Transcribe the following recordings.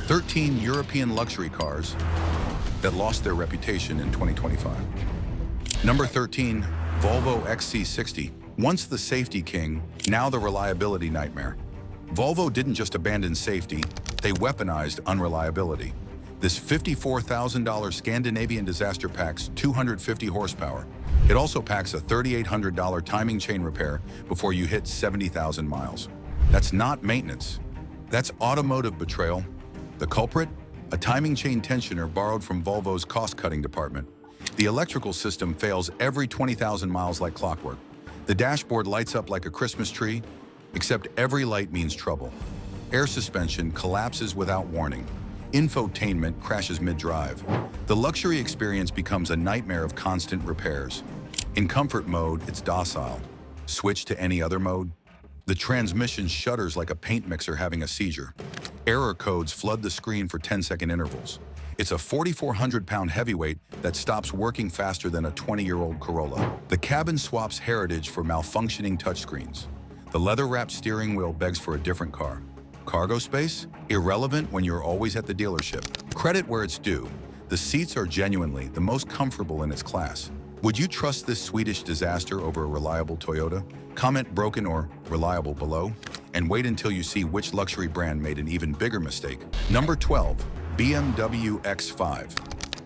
13 European luxury cars that lost their reputation in 2025. Number 13, Volvo XC60. Once the safety king, now the reliability nightmare. Volvo didn't just abandon safety, they weaponized unreliability. This $54,000 Scandinavian disaster packs 250 horsepower. It also packs a $3,800 timing chain repair before you hit 70,000 miles. That's not maintenance. That's automotive betrayal. The culprit? A timing chain tensioner borrowed from Volvo's cost-cutting department. The electrical system fails every 20,000 miles like clockwork. The dashboard lights up like a Christmas tree, except every light means trouble. Air suspension collapses without warning. Infotainment crashes mid-drive. The luxury experience becomes a nightmare of constant repairs. In comfort mode, it's docile. Switch to any other mode. The transmission shudders like a paint mixer having a seizure. Error codes flood the screen for 10-second intervals. It's a 4,400-pound heavyweight that stops working faster than a 20-year-old Corolla. The cabin swaps heritage for malfunctioning touchscreens. The leather-wrapped steering wheel begs for a different car. Cargo space? Irrelevant when you're always at the dealership. Credit where it's due. The seats are genuinely the most comfortable in its class. Would you trust this Swedish disaster over a reliable Toyota? Comment broken or reliable below, and wait until you see which luxury brand made an even bigger mistake. Number 12. BMW X5.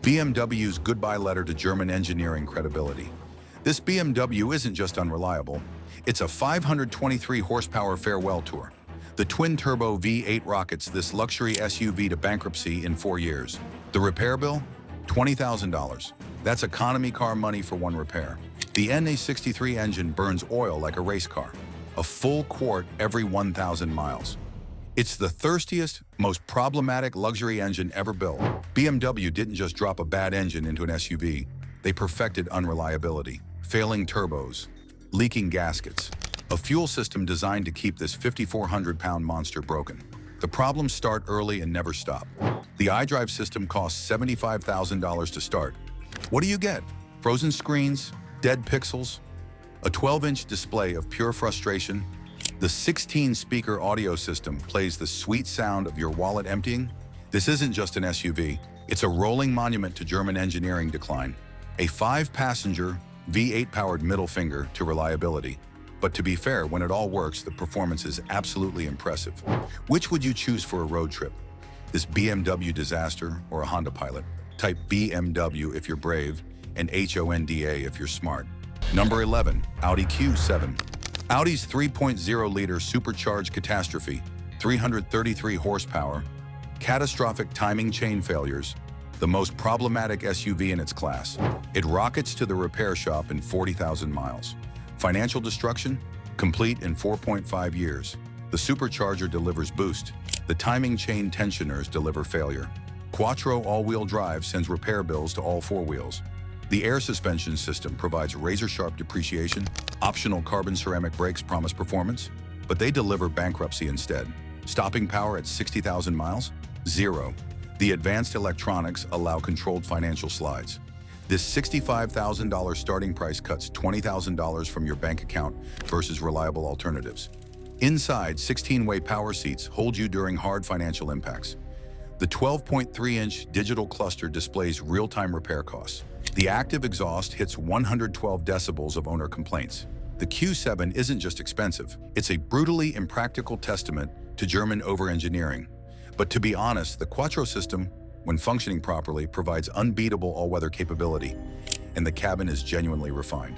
BMW's goodbye letter to German engineering credibility. This BMW isn't just unreliable, it's a 523 horsepower farewell tour. The twin-turbo V8 rockets this luxury SUV to bankruptcy in 4 years. The repair bill? $20,000. That's economy car money for one repair. The NA63 engine burns oil like a race car, a full quart every 1,000 miles. It's the thirstiest, most problematic luxury engine ever built. BMW didn't just drop a bad engine into an SUV. They perfected unreliability, failing turbos, leaking gaskets, a fuel system designed to keep this 5,400-pound monster broken. The problems start early and never stop. The iDrive system costs $75,000 to start. What do you get? Frozen screens, dead pixels, a 12-inch display of pure frustration. The 16-speaker audio system plays the sweet sound of your wallet emptying. This isn't just an SUV, it's a rolling monument to German engineering decline. A 5-passenger, V8-powered middle finger to reliability. But to be fair, when it all works, the performance is absolutely impressive. Which would you choose for a road trip? This BMW disaster or a Honda Pilot? Type BMW if you're brave, and HONDA if you're smart. Number 11, Audi Q7. Audi's 3.0-liter supercharged catastrophe, 333 horsepower, catastrophic timing chain failures, the most problematic SUV in its class. It rockets to the repair shop in 40,000 miles. Financial destruction? Complete in 4.5 years. The supercharger delivers boost. The timing chain tensioners deliver failure. Quattro all-wheel drive sends repair bills to all four wheels. The air suspension system provides razor-sharp depreciation. Optional carbon ceramic brakes promise performance, but they deliver bankruptcy instead. Stopping power at 60,000 miles? Zero. The advanced electronics allow controlled financial slides. This $65,000 starting price cuts $20,000 from your bank account versus reliable alternatives. Inside, 16-way power seats hold you during hard financial impacts. The 12.3-inch digital cluster displays real-time repair costs. The active exhaust hits 112 decibels of owner complaints. The Q7 isn't just expensive, it's a brutally impractical testament to German over-engineering. But to be honest, the Quattro system, when functioning properly, provides unbeatable all-weather capability, and the cabin is genuinely refined.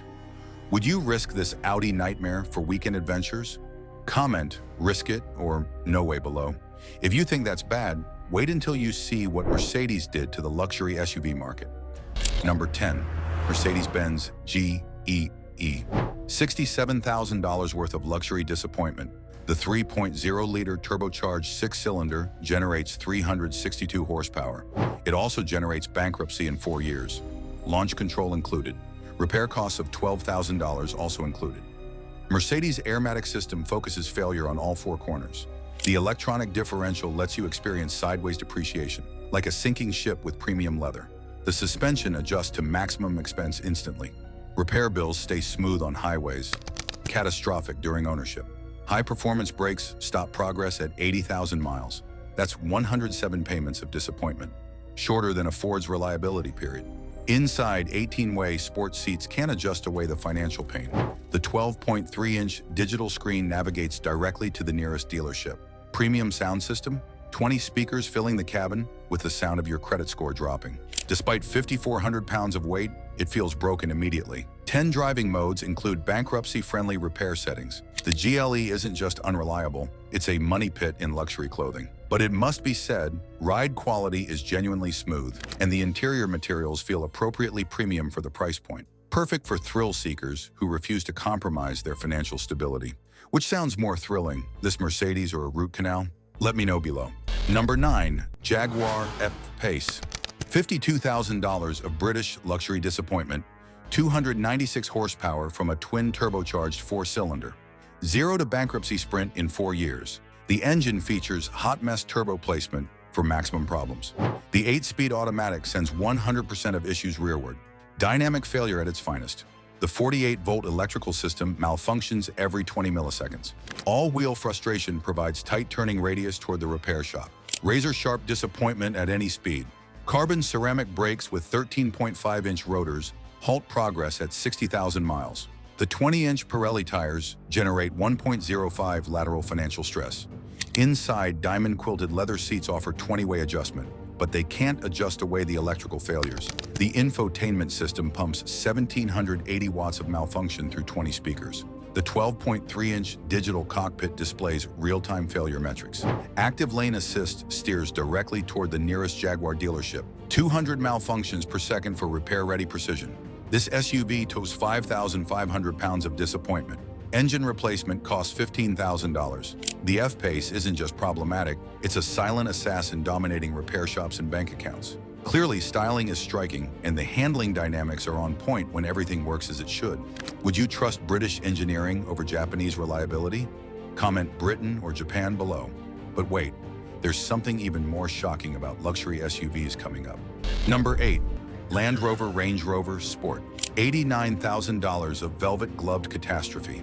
Would you risk this Audi nightmare for weekend adventures? Comment, risk it, or no way below. If you think that's bad, wait until you see what Mercedes did to the luxury SUV market. Number 10, Mercedes-Benz G E. $67,000 worth of luxury disappointment. The 3.0-liter turbocharged six-cylinder generates 362 horsepower. It also generates bankruptcy in 4 years. Launch control included. Repair costs of $12,000 also included. Mercedes' Airmatic system focuses failure on all four corners. The electronic differential lets you experience sideways depreciation, like a sinking ship with premium leather. The suspension adjusts to maximum expense instantly. Repair bills stay smooth on highways. Catastrophic during ownership. High-performance brakes stop progress at 80,000 miles. That's 107 payments of disappointment, shorter than a Ford's reliability period. Inside, 18-way sports seats can't adjust away the financial pain. The 12.3-inch digital screen navigates directly to the nearest dealership. Premium sound system, 20 speakers filling the cabin with the sound of your credit score dropping. Despite 5,400 pounds of weight, it feels broken immediately. 10 driving modes include bankruptcy-friendly repair settings. The GLE isn't just unreliable, it's a money pit in luxury clothing. But it must be said, ride quality is genuinely smooth, and the interior materials feel appropriately premium for the price point. Perfect for thrill seekers who refuse to compromise their financial stability. Which sounds more thrilling, this Mercedes or a root canal? Let me know below. Number 9. Jaguar FPace. $52,000 of British luxury disappointment, 296 horsepower from a twin turbocharged 4-cylinder. 0 to bankruptcy sprint in 4 years. The engine features hot mess turbo placement for maximum problems. The 8-speed automatic sends 100% of issues rearward. Dynamic failure at its finest. The 48-volt electrical system malfunctions every 20 milliseconds. All-wheel frustration provides tight turning radius toward the repair shop. Razor-sharp disappointment at any speed. Carbon ceramic brakes with 13.5-inch rotors halt progress at 60,000 miles. The 20-inch Pirelli tires generate 1.05 lateral financial stress. Inside, diamond-quilted leather seats offer 20-way adjustment, but they can't adjust away the electrical failures. The infotainment system pumps 1,780 watts of malfunction through 20 speakers. The 12.3-inch digital cockpit displays real-time failure metrics. Active lane assist steers directly toward the nearest Jaguar dealership. 200 malfunctions per second for repair-ready precision. This SUV tows 5,500 pounds of disappointment. Engine replacement costs $15,000. The FPace isn't just problematic, it's a silent assassin dominating repair shops and bank accounts. Clearly, styling is striking, and the handling dynamics are on point when everything works as it should. Would you trust British engineering over Japanese reliability? Comment Britain or Japan below. But wait, there's something even more shocking about luxury SUVs coming up. Number 8. Land Rover Range Rover Sport. $89,000 of velvet-gloved catastrophe.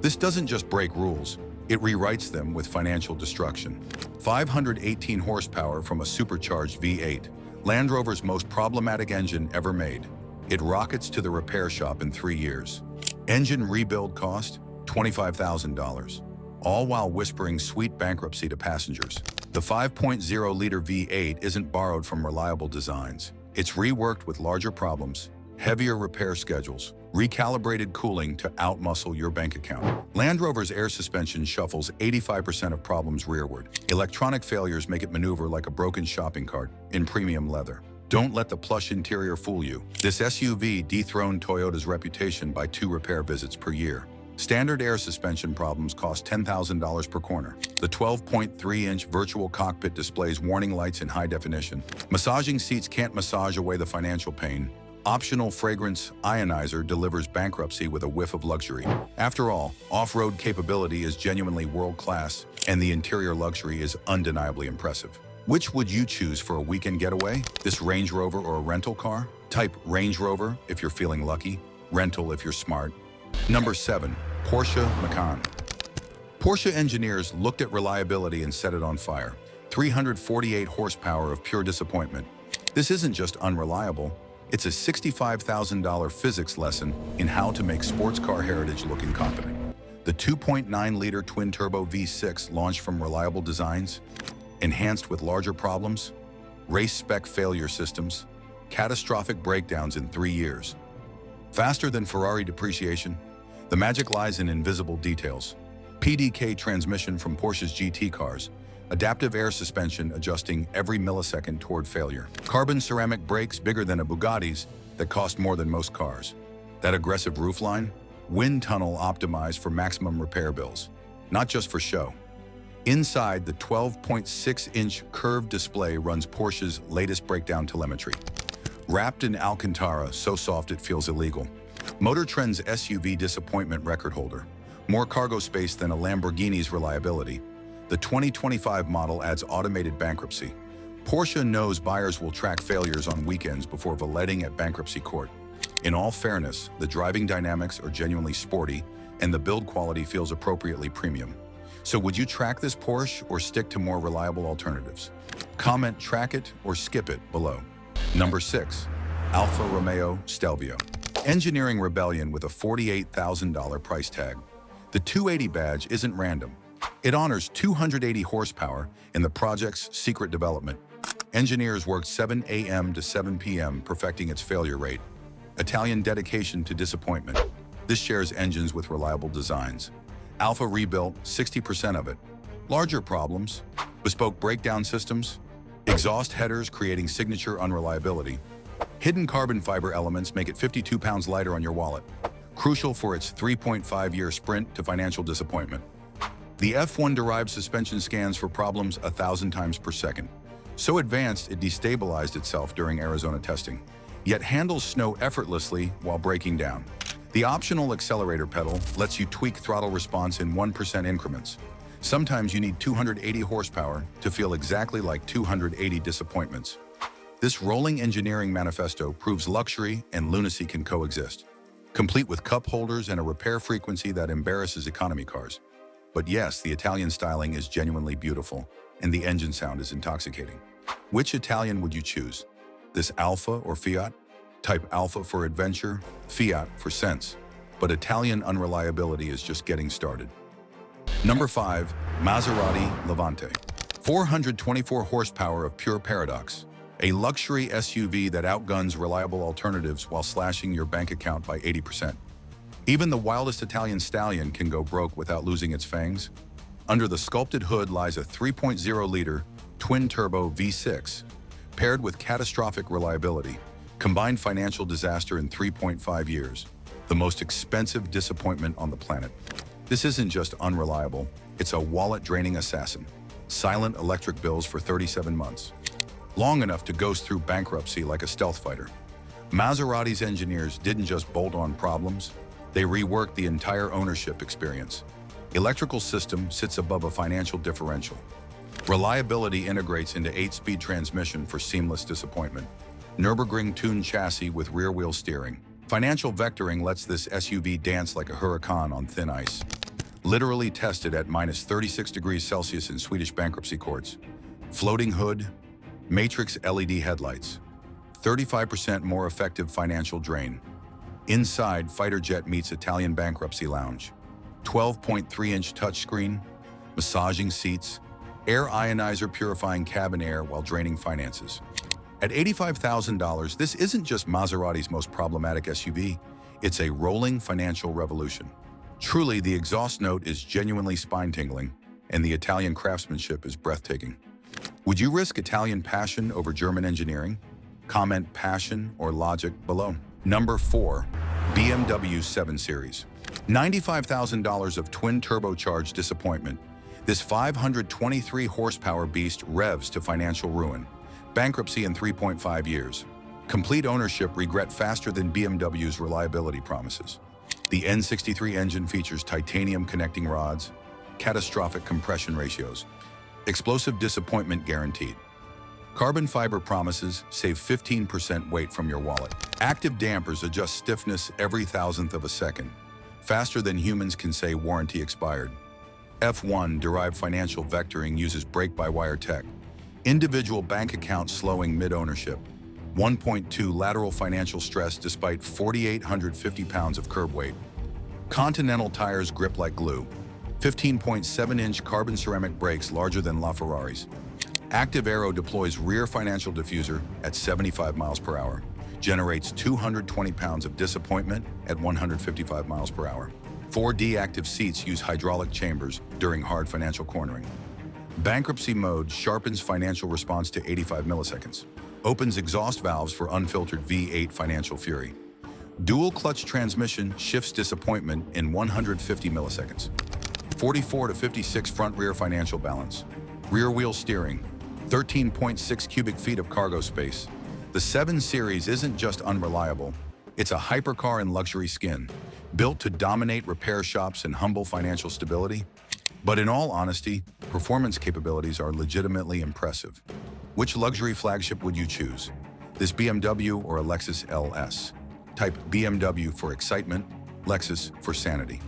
This doesn't just break rules, it rewrites them with financial destruction. 518 horsepower from a supercharged V8, Land Rover's most problematic engine ever made. It rockets to the repair shop in 3 years. Engine rebuild cost, $25,000, all while whispering sweet bankruptcy to passengers. The 5.0-liter V8 isn't borrowed from reliable designs. It's reworked with larger problems, heavier repair schedules, recalibrated cooling to outmuscle your bank account. Land Rover's air suspension shuffles 85% of problems rearward. Electronic failures make it maneuver like a broken shopping cart in premium leather. Don't let the plush interior fool you. This SUV dethroned Toyota's reputation by 2 repair visits per year. Standard air suspension problems cost $10,000 per corner. The 12.3-inch virtual cockpit displays warning lights in high definition. Massaging seats can't massage away the financial pain. Optional fragrance ionizer delivers bankruptcy with a whiff of luxury. After all, off-road capability is genuinely world-class, and the interior luxury is undeniably impressive. Which would you choose for a weekend getaway? This Range Rover or a rental car? Type Range Rover if you're feeling lucky, rental if you're smart. Number 7. Porsche Macan. Porsche engineers looked at reliability and set it on fire. 348 horsepower of pure disappointment. This isn't just unreliable, it's a $65,000 physics lesson in how to make sports car heritage look incompetent. The 2.9-liter twin-turbo V6 launched from reliable designs, enhanced with larger problems, race-spec failure systems, catastrophic breakdowns in 3 years. Faster than Ferrari depreciation? The magic lies in invisible details. PDK transmission from Porsche's GT cars, adaptive air suspension adjusting every millisecond toward failure. Carbon ceramic brakes bigger than a Bugatti's that cost more than most cars. That aggressive roofline? Wind tunnel optimized for maximum repair bills, not just for show. Inside, the 12.6-inch curved display runs Porsche's latest breakdown telemetry. Wrapped in Alcantara, so soft it feels illegal. Motor Trend's SUV disappointment record holder. More cargo space than a Lamborghini's reliability. The 2025 model adds automated bankruptcy. Porsche knows buyers will track failures on weekends before valeting at bankruptcy court. In all fairness, the driving dynamics are genuinely sporty, and the build quality feels appropriately premium. So would you track this Porsche or stick to more reliable alternatives? Comment track it or skip it below. Number 6. Alfa Romeo Stelvio. Engineering rebellion with a $48,000 price tag. The 280 badge isn't random. It honors 280 horsepower in the project's secret development. Engineers worked 7 a.m. to 7 p.m. perfecting its failure rate. Italian dedication to disappointment. This shares engines with reliable designs. Alfa rebuilt 60% of it. Larger problems, bespoke breakdown systems, exhaust headers creating signature unreliability. Hidden carbon fiber elements make it 52 pounds lighter on your wallet, crucial for its 3.5-year sprint to financial disappointment. The F1-derived suspension scans for problems 1,000 times per second. So advanced it destabilized itself during Arizona testing, yet handles snow effortlessly while braking down. The optional accelerator pedal lets you tweak throttle response in 1% increments. Sometimes you need 280 horsepower to feel exactly like 280 disappointments. This rolling engineering manifesto proves luxury and lunacy can coexist, complete with cup holders and a repair frequency that embarrasses economy cars. But yes, the Italian styling is genuinely beautiful, and the engine sound is intoxicating. Which Italian would you choose? This Alfa or Fiat? Type Alfa for adventure, Fiat for sense. But Italian unreliability is just getting started. Number 5. Maserati Levante. 424 horsepower of pure paradox. A luxury SUV that outguns reliable alternatives while slashing your bank account by 80%. Even the wildest Italian stallion can go broke without losing its fangs. Under the sculpted hood lies a 3.0-liter twin-turbo V6, paired with catastrophic reliability, combined financial disaster in 3.5 years, the most expensive disappointment on the planet. This isn't just unreliable, it's a wallet-draining assassin. Silent electric bills for 37 months. Long enough to ghost through bankruptcy like a stealth fighter. Maserati's engineers didn't just bolt on problems, they reworked the entire ownership experience. Electrical system sits above a financial differential. Reliability integrates into 8-speed transmission for seamless disappointment. Nürburgring-tuned chassis with rear-wheel steering. Financial vectoring lets this SUV dance like a hurricane on thin ice. Literally tested at minus 36 degrees Celsius in Swedish bankruptcy courts. Floating hood, matrix LED headlights. 35% more effective financial drain. Inside, fighter jet meets Italian bankruptcy lounge. 12.3-inch touchscreen, massaging seats, air ionizer purifying cabin air while draining finances. At $85,000, this isn't just Maserati's most problematic SUV, it's a rolling financial revolution. Truly, the exhaust note is genuinely spine-tingling, and the Italian craftsmanship is breathtaking. Would you risk Italian passion over German engineering? Comment passion or logic below. Number 4. BMW 7 Series. $95,000 of twin-turbocharged disappointment. This 523 horsepower beast revs to financial ruin. Bankruptcy in 3.5 years. Complete ownership regret faster than BMW's reliability promises. The N63 engine features titanium connecting rods, catastrophic compression ratios, explosive disappointment guaranteed. Carbon fiber promises save 15% weight from your wallet. Active dampers adjust stiffness every thousandth of a second, faster than humans can say warranty expired. F1 derived financial vectoring uses brake-by-wire tech. Individual bank accounts slowing mid-ownership. 1.2 lateral financial stress despite 4,850 pounds of curb weight. Continental tires grip like glue. 15.7-inch carbon ceramic brakes larger than LaFerrari's. Active Aero deploys rear financial diffuser at 75 miles per hour. Generates 220 pounds of disappointment at 155 miles per hour. 4D active seats use hydraulic chambers during hard financial cornering. Bankruptcy mode sharpens financial response to 85 milliseconds. Opens exhaust valves for unfiltered V8 financial fury. Dual clutch transmission shifts disappointment in 150 milliseconds. 44 to 56 front-rear financial balance. Rear wheel steering. 13.6 cubic feet of cargo space. The 7 Series isn't just unreliable, it's a hypercar in luxury skin, built to dominate repair shops and humble financial stability. But in all honesty, performance capabilities are legitimately impressive. Which luxury flagship would you choose? This BMW or a Lexus LS? Type BMW for excitement, Lexus for sanity.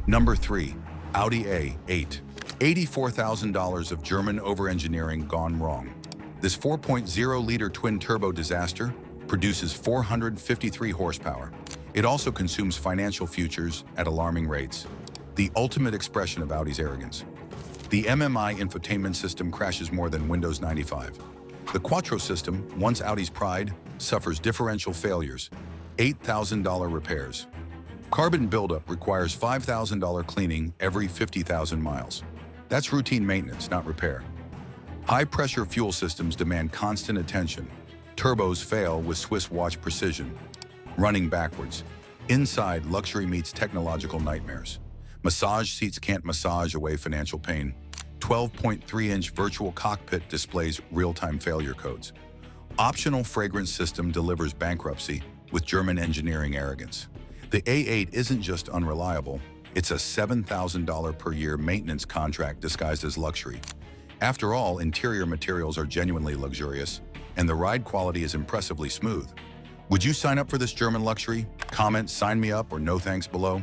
Number 3. Audi A8. $84,000 of German over-engineering gone wrong. This 4.0-liter twin-turbo disaster produces 453 horsepower. It also consumes financial futures at alarming rates. The ultimate expression of Audi's arrogance. The MMI infotainment system crashes more than Windows 95. The Quattro system, once Audi's pride, suffers differential failures, $8,000 repairs. Carbon buildup requires $5,000 cleaning every 50,000 miles. That's routine maintenance, not repair. High-pressure fuel systems demand constant attention. Turbos fail with Swiss watch precision. Running backwards. Inside, luxury meets technological nightmares. Massage seats can't massage away financial pain. 12.3-inch virtual cockpit displays real-time failure codes. Optional fragrance system delivers bankruptcy with German engineering arrogance. The A8 isn't just unreliable, it's a $7,000 per year maintenance contract disguised as luxury. After all, interior materials are genuinely luxurious, and the ride quality is impressively smooth. Would you sign up for this German luxury? Comment "sign me up" or "no thanks" below.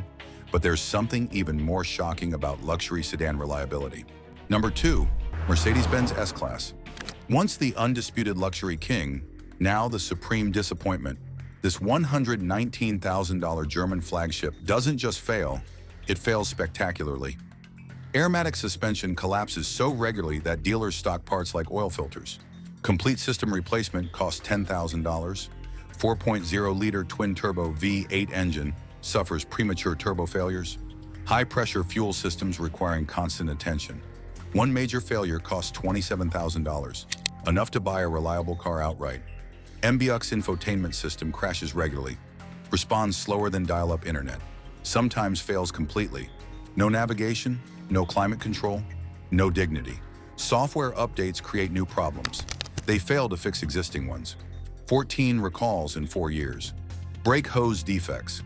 But there's something even more shocking about luxury sedan reliability. Number 2, Mercedes-Benz S-Class. Once the undisputed luxury king, now the supreme disappointment. This $119,000 German flagship doesn't just fail, it fails spectacularly. Airmatic suspension collapses so regularly that dealers stock parts like oil filters. Complete system replacement costs $10,000. 4.0-liter twin-turbo V8 engine suffers premature turbo failures. High-pressure fuel systems requiring constant attention. One major failure costs $27,000, enough to buy a reliable car outright. MBUX infotainment system crashes regularly, responds slower than dial-up internet, sometimes fails completely. No navigation, no climate control, no dignity. Software updates create new problems. They fail to fix existing ones. 14 recalls in 4 years. Brake hose defects.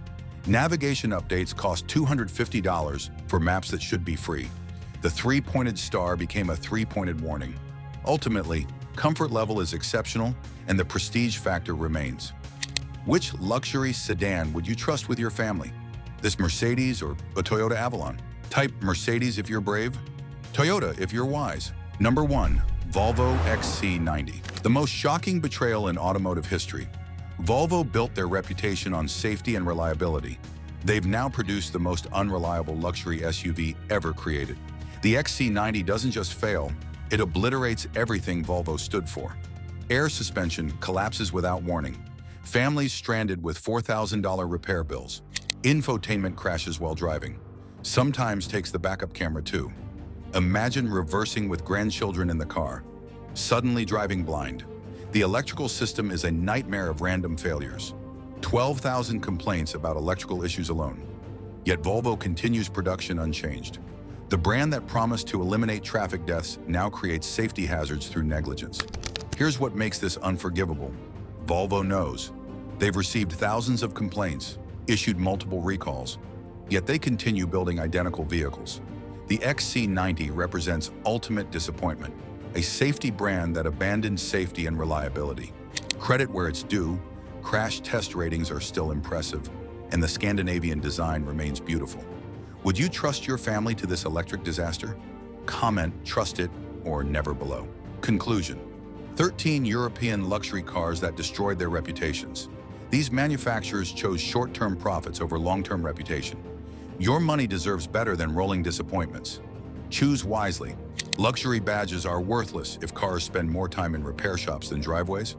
Navigation updates cost $250 for maps that should be free. The 3-pointed star became a 3-pointed warning. Ultimately, comfort level is exceptional and the prestige factor remains. Which luxury sedan would you trust with your family? This Mercedes or a Toyota Avalon? Type Mercedes if you're brave, Toyota if you're wise. Number 1, Volvo XC90. The most shocking betrayal in automotive history. Volvo built their reputation on safety and reliability. They've now produced the most unreliable luxury SUV ever created. The XC90 doesn't just fail, it obliterates everything Volvo stood for. Air suspension collapses without warning. Families stranded with $4,000 repair bills. Infotainment crashes while driving. Sometimes takes the backup camera too. Imagine reversing with grandchildren in the car. Suddenly driving blind. The electrical system is a nightmare of random failures. 12,000 complaints about electrical issues alone. Yet Volvo continues production unchanged. The brand that promised to eliminate traffic deaths now creates safety hazards through negligence. Here's what makes this unforgivable. Volvo knows. They've received thousands of complaints, issued multiple recalls, yet they continue building identical vehicles. The XC90 represents ultimate disappointment, a safety brand that abandoned safety and reliability. Credit where it's due, crash test ratings are still impressive, and the Scandinavian design remains beautiful. Would you trust your family to this electric disaster? Comment, trust it, or never below. Conclusion. 13 European luxury cars that destroyed their reputations. These manufacturers chose short-term profits over long-term reputation. Your money deserves better than rolling disappointments. Choose wisely. Luxury badges are worthless if cars spend more time in repair shops than driveways.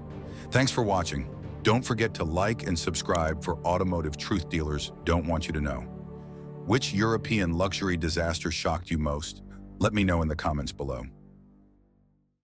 Thanks for watching. Don't forget to like and subscribe for automotive truth dealers don't want you to know. Which European luxury disaster shocked you most? Let me know in the comments below.